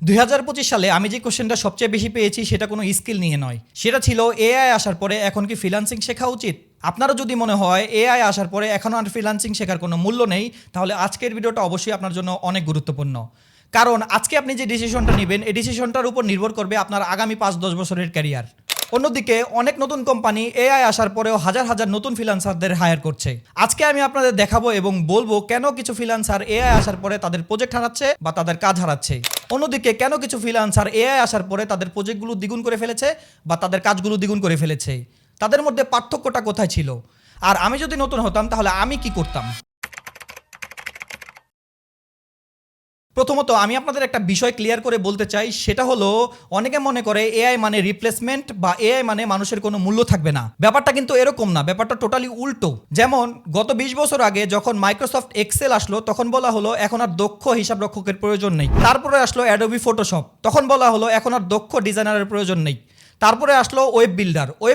2025 সালে আমি যে কোশ্চেনটা সবচেয়ে বেশি পেয়েছি সেটা কোনো স্কিল নিয়ে নয়, সেটা ছিল এআই আসার পরে এখন কি ফ্রিল্যান্সিং শেখা উচিত। আপনারও যদি মনে হয় এআই আসার পরে এখন আর ফ্রিল্যান্সিং শেখার কোনো মূল্য নেই, তাহলে আজকের ভিডিওটা অবশ্যই আপনার জন্য অনেক গুরুত্বপূর্ণ। কারণ আজকে আপনি যে ডিসিশনটা নেবেন এই ডিসিশনটার উপর নির্ভর করবে আপনার আগামী 5-10 বছরের ক্যারিয়ার। অন্যদিকে অনেক নতুন কোম্পানি এআই আসার পরেও হাজার হাজার নতুন ফ্রিল্যান্সারদের হায়ার করছে। আজকে আমি আপনাদের দেখাবো এবং বলবো কেন কিছু ফ্রিল্যান্সার এআই আসার পরে তাদের প্রজেক্ট হারাচ্ছে বা তাদের কাজ হারাচ্ছে। অন্যদিকে কেন কিছু ফ্রিল্যান্সার এআই আসার পরে তাদের প্রজেক্টগুলো দ্বিগুণ করে ফেলেছে বা তাদের কাজগুলো দ্বিগুণ করে ফেলেছে। তাদের মধ্যে পার্থক্যটা কোথায় ছিল, আর আমি যদি নতুন হতাম তাহলে আমি কি করতাম। প্রথমত আমি আপনাদের একটা বিষয় ক্লিয়ার করে বলতে চাই, সেটা হলো অনেকে মনে করে এআই মানে রিপ্লেসমেন্ট বা এআই মানে মানুষের কোনো মূল্য থাকবে না। ব্যাপারটা কিন্তু এরকম না, ব্যাপারটা টোটালি উল্টো। যেমন গত 20 বছর আগে যখন মাইক্রোসফট এক্সেল আসলো তখন বলা হলো এখন আর দক্ষ হিসাব রক্ষকের প্রয়োজন নেই। তারপরে আসলো অ্যাডোবি ফটোশপ, তখন বলা হলো এখন আর দক্ষ ডিজাইনারের প্রয়োজন নেই। তারপরে আসলো ওয়েব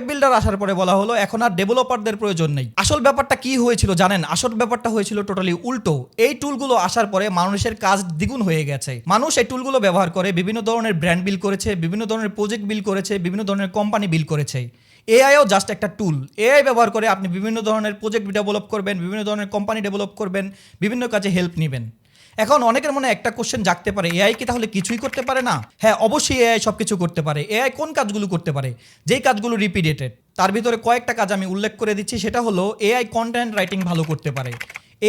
বিল্ডার আসার পরে বলা হলো এখন আর ডেভেলপারদের প্রয়োজন নেই। আসল ব্যাপারটা কি হয়েছিল জানেন? আসল ব্যাপারটা হয়েছিল টোটালি উল্টো। এই টুলগুলো আসার পরে মানুষের কাজ দ্বিগুণ হয়ে গেছে। মানুষ এই টুলগুলো ব্যবহার করে বিভিন্ন ধরনের ব্র্যান্ড বিল করেছে, বিভিন্ন ধরনের প্রজেক্ট বিল করেছে, বিভিন্ন ধরনের কোম্পানি বিল করেছে। এআইও জাস্ট একটা টুল। এআই ব্যবহার করে আপনি বিভিন্ন ধরনের প্রজেক্ট ডেভেলপ করবেন, বিভিন্ন ধরনের কোম্পানি ডেভেলপ করবেন, বিভিন্ন কাজে হেল্প নেবেন। এখন অনেকের মনে একটা কোশ্চেন জাগতে পারে, এআই কি তাহলে কিছুই করতে পারে না? হ্যাঁ, অবশ্যই এআই সব কিছু করতে পারে। এআই কোন কাজগুলো করতে পারে? যেই কাজগুলো রিপিটেটেড, তার ভিতরে কয়েকটা কাজ আমি উল্লেখ করে দিচ্ছি। সেটা হলো এআই কন্টেন্ট রাইটিং ভালো করতে পারে,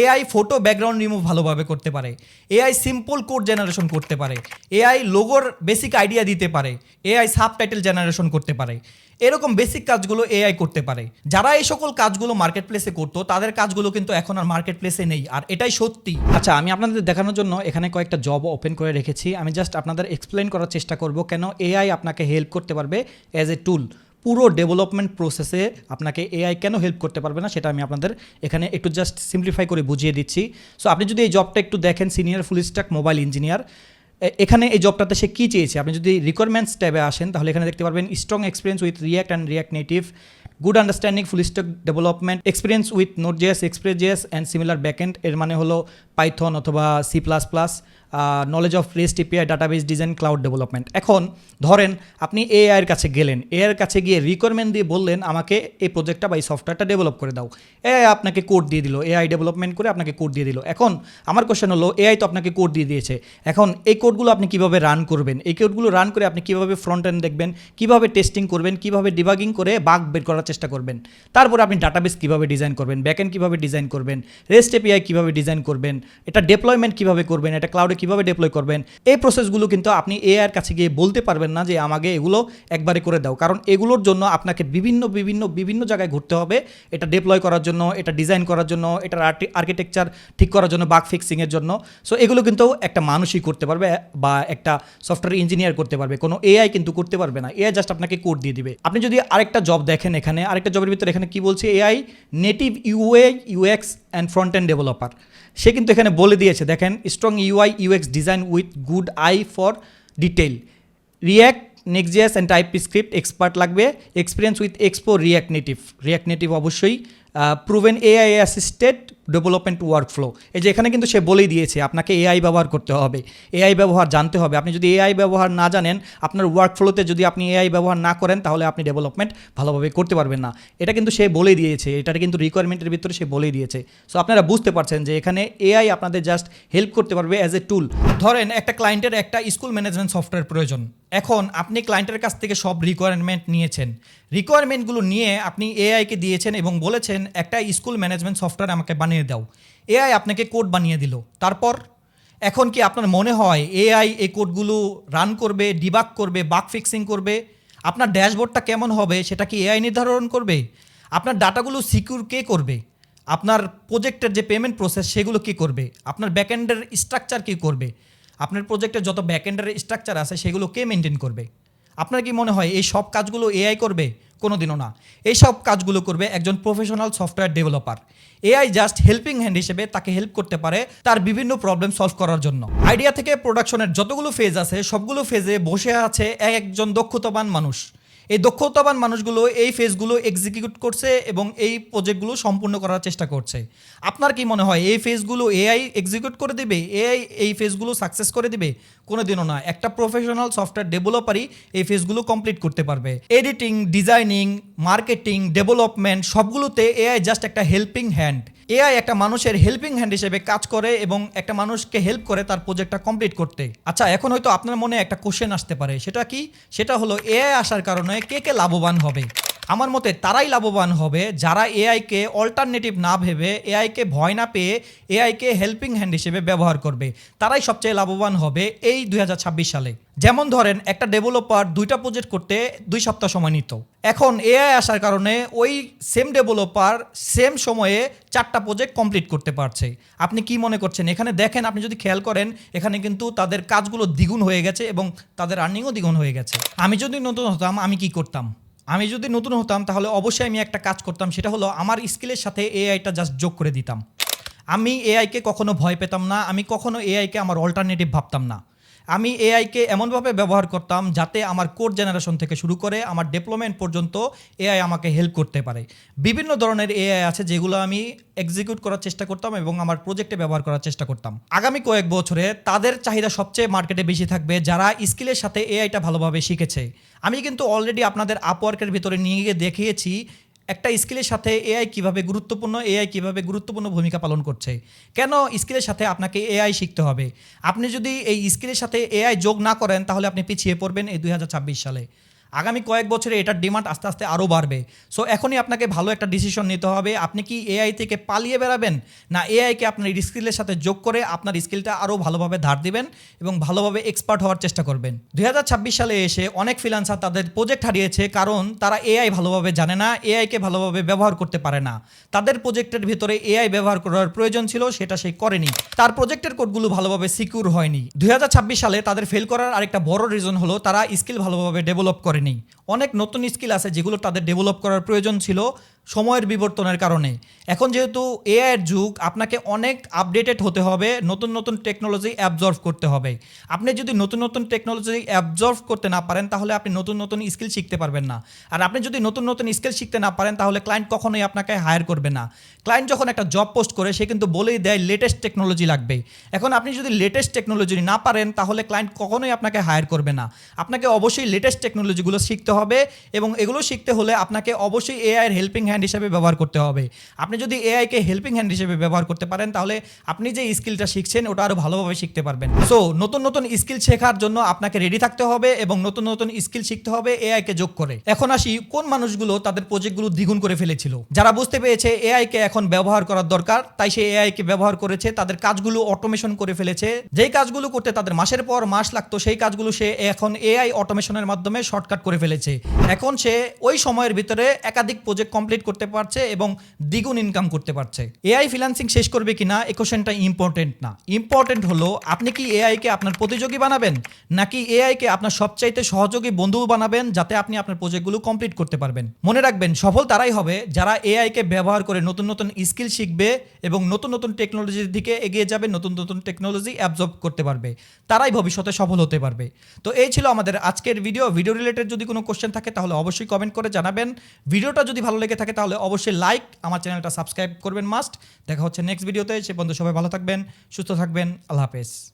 এআই ফটো ব্যাকগ্রাউন্ড রিমুভ ভালোভাবে করতে পারে, এআই সিম্পল কোড জেনারেশন করতে পারে, এআই লোগোর বেসিক আইডিয়া দিতে পারে, এআই সাবটাইটেল জেনারেশন করতে পারে। এরকম বেসিক কাজগুলো এআই করতে পারে। যারা এই সকল কাজগুলো মার্কেট প্লেসে করতো তাদের কাজগুলো কিন্তু এখন আর মার্কেট প্লেসে নেই, আর এটাই সত্যি। আচ্ছা, আমি আপনাদের দেখানোর জন্য এখানে কয়েকটা জব ওপেন করে রেখেছি। আমি জাস্ট আপনাদের এক্সপ্লেন করার চেষ্টা করব কেন এআই আপনাকে হেল্প করতে পারবে অ্যাজ এ টুল। পুরো ডেভেলপমেন্ট প্রসেসে আপনাকে এআই কেন হেল্প করতে পারবে না সেটা আমি আপনাদের এখানে একটু জাস্ট সিম্পলিফাই করে বুঝিয়ে দিচ্ছি। সো আপনি যদি এই জবটা একটু দেখেন, senior full stack mobile engineer, এখানে এই জবটাতে সে কী চেয়েছে। আপনি যদি রিকোয়ারমেন্টস ট্যাবে আসেন তাহলে এখানে দেখতে পারবেন strong experience with React and React Native, good understanding full stack development, experience with নোট.js, এক্সপ্রেস.js অ্যান্ড সিমিলার ব্যাকএন্ড, এর মানে হলো পাইথন অথবা C++, knowledge of REST API, database design, cloud development. এখন ধরেন আপনি এআইয়ের কাছে গেলেন, এআইয়ের কাছে গিয়ে রিকোয়ারমেন্ট দিয়ে বললেন আমাকে এই প্রজেক্টটা বা এই সফটওয়্যারটা ডেভেলপ করে দাও। এআই আপনাকে কোড দিয়ে দিল, এআই ডেভেলপমেন্ট করে আপনাকে কোড দিয়ে দিল। এখন আমার কোশ্চেন হলো, এআই তো আপনাকে কোড দিয়ে দিয়েছে, এখন এই কোডগুলো আপনি কীভাবে রান করবেন? এই কোডগুলো রান করে আপনি কীভাবে ফ্রন্ট এন্ড দেখবেন, কীভাবে টেস্টিং করবেন, কীভাবে ডিবাগিং করে বাগ বের করার চেষ্টা করবেন, তারপরে আপনি ডাটাবেস কীভাবে ডিজাইন করবেন, ব্যাকএন্ড কীভাবে ডিজাইন করবেন, রেস্ট এপিআই কীভাবে ডিজাইন করবেন, এটা ডেপ্লয়মেন্ট কীভাবে করবেন, এটা ক্লাউডে কীভাবে ডেপ্লয় করবেন। এই প্রসেসগুলো কিন্তু আপনি এআইয়ের কাছে গিয়ে বলতে পারবেন না যে আমাকে এগুলো একবারে করে দাও, কারণ এগুলোর জন্য আপনাকে বিভিন্ন জায়গায় ঘুরতে হবে। এটা ডেপ্লয় করার জন্য, এটা ডিজাইন করার জন্য, এটার আর্কিটেকচার ঠিক করার জন্য, বাগ ফিক্সিংয়ের জন্য। সো এগুলো কিন্তু একটা মানুষই করতে পারবে বা একটা সফটওয়্যার ইঞ্জিনিয়ার করতে পারবে, কোনো এআই কিন্তু করতে পারবে না। এআই জাস্ট আপনাকে কোড দিয়ে দিবে। আপনি যদি আরেকটা জব দেখেন, এখানে আরেকটা জবের ভিতরে এখানে কি বলছে, AI native UI UX and front end developer. সে কিন্তু এখানে বলে দিয়েছে, দেখেন, strong UI UX design with good eye for detail, React নেক্সট.js অ্যান্ড টাইপস্ক্রিপ্ট এক্সপার্ট লাগবে, experience with Expo React Native অবশ্যই, proven AI assisted development workflow. এই যে এখানে কিন্তু সে বলেই দিয়েছে আপনাকে এআই ব্যবহার করতে হবে, এআই ব্যবহার জানতে হবে। আপনি যদি এআই ব্যবহার না জানেন, আপনার ওয়ার্কফ্লোতে যদি আপনি এআই ব্যবহার না করেন, তাহলে আপনি ডেভেলপমেন্ট ভালোভাবে করতে পারবেন না। এটা কিন্তু সে বলেই দিয়েছে, এটা কিন্তু রিকোয়ারমেন্টের ভিতরে সে বলেই দিয়েছে। সো আপনারা বুঝতে পারছেন যে এখানে এআই আপনাদের জাস্ট হেল্প করতে পারবে অ্যাজ এ টুল। ধরেন একটা ক্লায়েন্টের একটা স্কুল ম্যানেজমেন্ট সফটওয়্যার প্রয়োজন। এখন আপনি ক্লায়েন্টের কাছ থেকে সব রিকোয়ারমেন্ট নিয়েছেন, রিকোয়ারমেন্টগুলো নিয়ে আপনি এআইকে দিয়েছেন এবং বলেছেন একটা স্কুল ম্যানেজমেন্ট সফটওয়্যার আমাকে বানিয়ে দাও। এআই আপনাকে কোড বানিয়ে দিল। তারপর এখন কি আপনার মনে হয় এআই এই কোডগুলো রান করবে, ডিবাগ করবে, বাগ ফিক্সিং করবে? আপনার ড্যাশবোর্ডটা কেমন হবে সেটা কি এআই নির্ধারণ করবে? আপনার ডাটাগুলো সিকিউর কে করবে? আপনার প্রজেক্টের যে পেমেন্ট প্রসেস সেগুলো কে করবে? আপনার ব্যাকএন্ডের স্ট্রাকচার কী করবে? আপনার প্রজেক্টের যত ব্যাকএন্ডের স্ট্রাকচার আছে সেগুলো কে মেনটেন করবে? আপনার কি মনে হয় এই সব কাজগুলো এআই করবে? কোনোদিনও না। এই সব কাজগুলো করবে একজন professional software developer. AI just helping hand হিসেবে তাকে হেল্প করতে পারে তার বিভিন্ন প্রবলেম সলভ করার জন্য। আইডিয়া থেকে প্রোডাকশনের যতগুলো ফেজ আছে সবগুলো ফেজে বসে আছে একজন দক্ষতাবান মানুষ। এই দক্ষতাবান মানুষগুলো এই ফেজগুলো এক্সিকিউট করছে এবং এই প্রজেক্টগুলো সম্পূর্ণ করার চেষ্টা করছে। আপনার কি মনে হয় এই ফেজগুলো এআই এক্সিকিউট করে দেবে, এআই এই ফেজগুলো সাকসেস করে দেবে? কোনোদিনও না। একটা প্রফেশনাল সফটওয়্যার ডেভেলপারই এই ফেজগুলো কমপ্লিট করতে পারবে। এডিটিং, ডিজাইনিং, মার্কেটিং, ডেভেলপমেন্ট সবগুলোতে এআই জাস্ট একটা হেল্পিং হ্যান্ড। এআই একটা মানুষের হেল্পিং হ্যান্ড হিসেবে কাজ করে এবং একটা মানুষকে হেল্প করে তার প্রজেক্টটা কমপ্লিট করতে। আচ্ছা, এখন হয়তো আপনার মনে একটা কোশ্চেন আসতে পারে, সেটা কি? সেটা হলো এআই আসার কারণে কে লাভবান হবে? আমার মতে তারাই লাভবান হবে যারা এআইকে অল্টারনেটিভ না ভেবে, এআইকে ভয় না পেয়ে এআইকে হেল্পিং হ্যান্ড হিসেবে ব্যবহার করবে। তারাই সবচেয়ে লাভবান হবে এই 2026 সালে। যেমন ধরেন, একটা ডেভেলপার 2টা প্রজেক্ট করতে 2 সপ্তাহ সময় নিত। এখন এআই আসার কারণে ওই সেম ডেভেলপার সেম সময়ে 4টা প্রজেক্ট কমপ্লিট করতে পারছে। আপনি কি মনে করছেন? এখানে দেখেন, আপনি যদি খেয়াল করেন, এখানে কিন্তু তাদের কাজগুলো দ্বিগুণ হয়ে গেছে এবং তাদের আর্নিংও দ্বিগুণ হয়ে গেছে। আমি যদি নতুন হতাম, আমি কি করতাম? আমি যদি নতুন হতাম তাহলে অবশ্যই আমি একটা কাজ করতাম, সেটা হলো আমার স্কিলের সাথে এআইটা জাস্ট যোগ করে দিতাম। আমি এআইকে কখনো ভয় পেতাম না, আমি কখনো এআইকে আমার অল্টারনেটিভ ভাবতাম না। আমি এআইকে এমনভাবে ব্যবহার করতাম যাতে আমার কোড জেনারেশন থেকে শুরু করে আমার ডেভেলপমেন্ট পর্যন্ত এআই আমাকে হেল্প করতে পারে। বিভিন্ন ধরনের এআই আছে যেগুলো আমি এক্সিকিউট করার চেষ্টা করতাম এবং আমার প্রজেক্টে ব্যবহার করার চেষ্টা করতাম। আগামী কয়েক বছরে তাদের চাহিদা সবচেয়ে মার্কেটে বেশি থাকবে যারা স্কিলের সাথে এআইটা ভালোভাবে শিখেছে। আমি কিন্তু অলরেডি আপনাদের আপওয়ার্কের ভিতরে নিয়ে গিয়ে দেখিয়েছি একটা স্কিলের সাথে এআই কিভাবে গুরুত্বপূর্ণ ভূমিকা পালন করছে। কেন স্কিলের সাথে আপনাকে এআই শিখতে হবে? আপনি যদি এই স্কিলের সাথে এআই যোগ না করেন তাহলে আপনি পিছিয়ে পড়বেন এই 2026 সালে। আগামী কয়েক বছরে এটার ডিমান্ড আস্তে আস্তে আরও বাড়বে। সো এখনই আপনাকে ভালো একটা ডিসিশন নিতে হবে। আপনি কি এআই থেকে পালিয়ে বেড়াবেন, না এআইকে আপনার স্কিলের সাথে যোগ করে আপনার স্কিলটা আরও ভালোভাবে ধার দিবেন এবং ভালোভাবে এক্সপার্ট হওয়ার চেষ্টা করবেন? 2026 সালে এসে অনেক ফ্রিল্যান্সার তাদের প্রজেক্ট হারিয়েছে কারণ তারা এআই ভালোভাবে জানে না, এআইকে ভালোভাবে ব্যবহার করতে পারে না। তাদের প্রজেক্টের ভিতরে এআই ব্যবহার করার প্রয়োজন ছিল, সেটা সে করেনি। তার প্রজেক্টের কোডগুলো ভালোভাবে সিকিউর হয়নি। 2026 সালে তাদের ফেল করার আরেকটা বড় রিজন হলো তারা স্কিল ভালোভাবে ডেভেলপ করেনি। অনেক নতুন স্কিল আছে যেগুলো তাদের ডেভেলপ করার প্রয়োজন ছিল সময়ের বিবর্তনের কারণে। এখন যেহেতু এআইয়ের যুগ, আপনাকে অনেক আপডেটেড হতে হবে, নতুন নতুন টেকনোলজি অ্যাবজর্ভ করতে হবে। আপনি যদি নতুন নতুন টেকনোলজি অ্যাবজর্ভ করতে না পারেন তাহলে আপনি নতুন নতুন স্কিল শিখতে পারবেন না। আর আপনি যদি নতুন নতুন স্কিল শিখতে না পারেন তাহলে ক্লায়েন্ট কখনোই আপনাকে হায়ার করবে না। ক্লায়েন্ট যখন একটা জব পোস্ট করে সে কিন্তু বলেই দেয় লেটেস্ট টেকনোলজি লাগবে। এখন আপনি যদি লেটেস্ট টেকনোলজি না পারেন তাহলে ক্লায়েন্ট কখনোই আপনাকে হায়ার করবে না। আপনাকে অবশ্যই লেটেস্ট টেকনোলজিগুলো শিখতে হবে এবং এগুলো শিখতে হলে আপনাকে অবশ্যই এআইয়ের হেল্পিং হ্যান্ড হিসেবে ব্যবহার করতে হবে। আপনি যদি এআইকে হেল্পিং হ্যান্ড হিসেবে ব্যবহার করতে পারেন তাহলে আপনি যে স্কিলটা শিখছেন ওটা আরও ভালোভাবে শিখতে পারবেন। সো নতুন নতুন স্কিল শেখার জন্য আপনাকে রেডি থাকতে হবে এবং নতুন নতুন স্কিল শিখতে হবে এআইকে যোগ করে। এখন আসি কোন মানুষগুলো তাদের প্রজেক্টগুলো দ্বিগুণ করে ফেলেছিল। যারা বুঝতে পেরেছে এআইকে এখন ব্যবহার করার দরকার, তাই সে এআইকে ব্যবহার করেছে, তাদের কাজগুলো অটোমেশন করে ফেলেছে। যেই কাজগুলো করতে তাদের মাসের পর মাস লাগতো সেই কাজগুলো সে এখন এআই অটোমেশনের মাধ্যমে শর্টকাট করে ফেলেছে। এখন সে ওই সময়ের ভিতরে একাধিক প্রজেক্ট কমপ্লিট করতে পারছে এবং দ্বিগুণ ইনকাম করতে পারছে। এআই ফ্রিল্যান্সিং শেষ করবে কিনা এই কোশ্চেনটা ইম্পর্টেন্ট না। ইম্পর্টেন্ট হলো আপনি কি এআইকে আপনার প্রতিযোগী বানাবেন নাকি এআইকে আপনার সবচাইতে সহযোগী বন্ধু বানাবেন যাতে আপনি আপনার প্রজেক্টগুলো কমপ্লিট করতে পারবেন। মনে রাখবেন, সফল তারাই হবে যারা এআইকে ব্যবহার করে নতুন নতুন স্কিল শিখবে এবং নতুন নতুন টেকনোলজির দিকে এগিয়ে যাবে, নতুন নতুন টেকনোলজি অ্যাবজর্ব করতে পারবে। তারাই ভবিষ্যতে সফল হতে পারবে। তো এই ছিল আমাদের আজকের ভিডিও রিলেটেড। যদি কোনো কোশ্চেন থাকে তাহলে অবশ্যই কমেন্ট করে জানাবেন। ভিডিওটা যদি ভালো লেগে থাকে তাহলে অবশ্যই লাইক, আমার চ্যানেলটা সাবস্ক্রাইব করবেন মাস্ট। দেখা হচ্ছে নেক্সট ভিডিওতে। সে পর্যন্ত সবাই ভালো থাকবেন, সুস্থ থাকবেন। আল্লাহ হাফেজ।